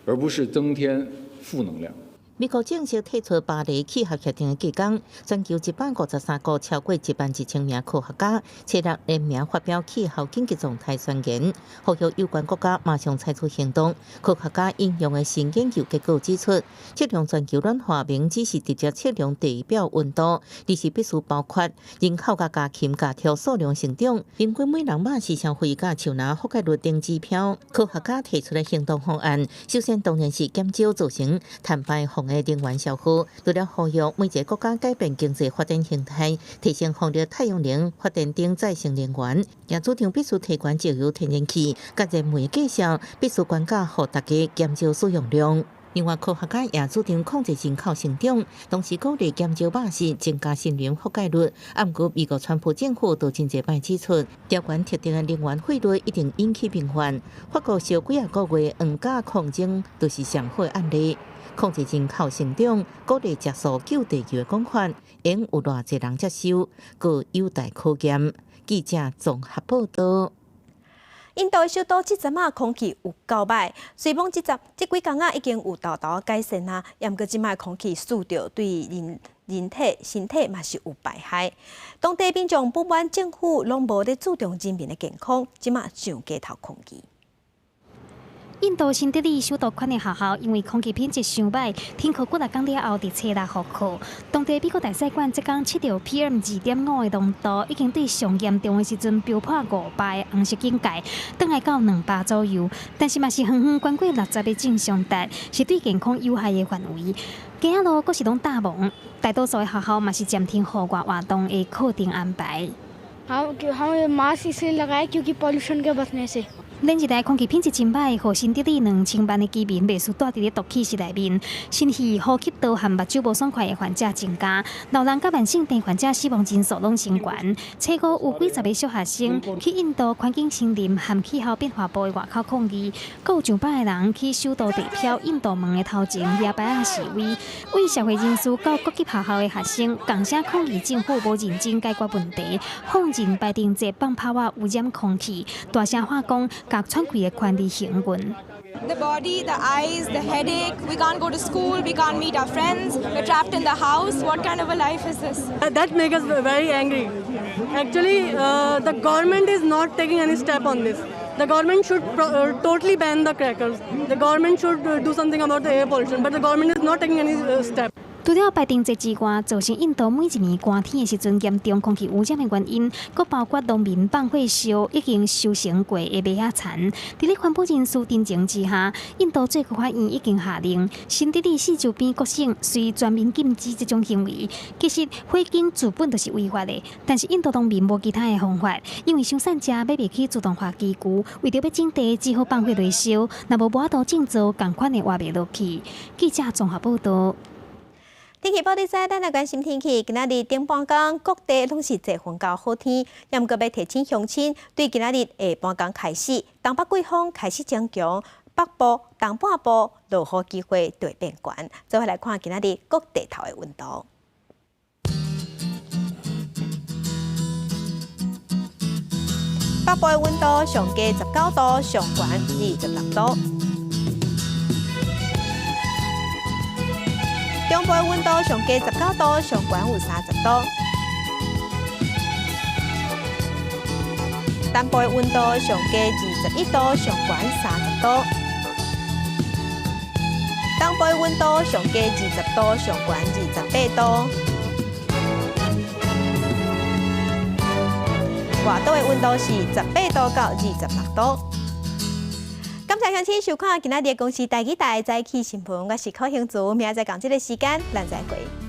而不是增添负能量。美国正式退出巴黎气候协定的期间，全球153个超过11000名科学家7日联名发表气候紧急状态宣言，呼吁有关国家马上采取行动。科学家引用的新研究结果指出，测量全球暖化并只是直接测量地表温度，而是必须包括人口甲家禽家畜数量成长、平均每人马时消费甲树林覆盖率等指标。科学家提出的行动方案，首先当然是减少造成碳排放的能源消耗，除了呼吁每一个国家改变经济发展形态，提升风力、太阳能发电等再生能源，也主张必须提高石油、天然气、甲燃煤计数，必须关价，让大家减少使用量。另外，科学家也主张控制人口成长，同时鼓励减少肉食，增加森林覆盖率。按过美国川普政府都真济摆指出，调悬特定的能源费率一定引起平缓。法国小几个月黄价抗争，就是上好的案例。控制人口成长，鼓励食素救地球的讲法，因有偌济人接受，佫有待考验。记者综合报道。印度的首都这阵啊，空气有够歹。虽讲这几工啊已经有大大改善啊，也毋过即摆空气输着对身体嘛是有败害。当地民众不满政府拢无咧注重人民的健康，即摆上街头抗议。印度新德里首都圈的学校因为空气品质伤歹，停课几日工了后，伫初六复课。当地美国大使馆即天测到 PM2.5的浓度，已经对上严重的时阵飙破500的红色警戒，转来到200左右。但是嘛是远远关过60的正常值，是对健康有害的范围。街仔路阁是拢大忙，大多数的学校嘛是暂停户外活动的课程安排。हमें मास्क इसलिए लगाए क्योंकि पॉल्यूशन के बचने से। 连日来空气品质真歹，互新德里2000万的居民袂输住伫咧毒气室内面，心肺、呼吸道和目睭无爽快的患者增加，老人甲慢性病患者死亡人数拢升悬。初五有几十个小学生去印度环境森林和气候变化部的外口抗议，阁有上百个人去首都地漂印度门的头前抓牌啊示威，为社会人士到各级学校的学生共声抗议政府无认真解决问题，放任排定节放炮啊污染空气，大声喊讲。 甲喘气的权利行运。 The body, the eyes, the headache. We can't go to school. We can't meet our friends. We're trapped in the house. What kind of a life is this? That makes us very angry. Actually, the government is not taking any step on this. The government should totally ban the crackers. The government should do something about the air pollution, but the government is not taking any step. 除了排定节之外，造成印度每一年寒天的时阵严重空气污染的原因，佫包括农民放火烧已经收成过的麦仔田。伫咧环保人士တင်情之下，印度最高法院已经下令，新德里市周边各省虽全面禁止这种行为，其实火警自本就是违法的。但是印度农民无其他的方法，因为生产者买袂起自动化机具，为着要种地，只好放火来烧。若无法度种植，共款的活袂落去。记者综合报道。天气报道在，咱来关心天气。今仔日顶半天各地拢是侪风到好天，也毋过要提醒乡亲，对今仔日下半天开始，东北季风开始增强，北部、东半部落雨机会就会变悬。再来看今仔日各地头的温度。北部的温度上加19度，上悬26度。中部的温度上加19度，上悬有30度。南部的温度上加21度，上悬30度。东部的温度上加20度，上悬28度。外岛的温度是18度到26度。感谢乡亲收看今仔日的公视台语台早起新闻，我是柯兴祖，明仔载同这个时间，咱再会。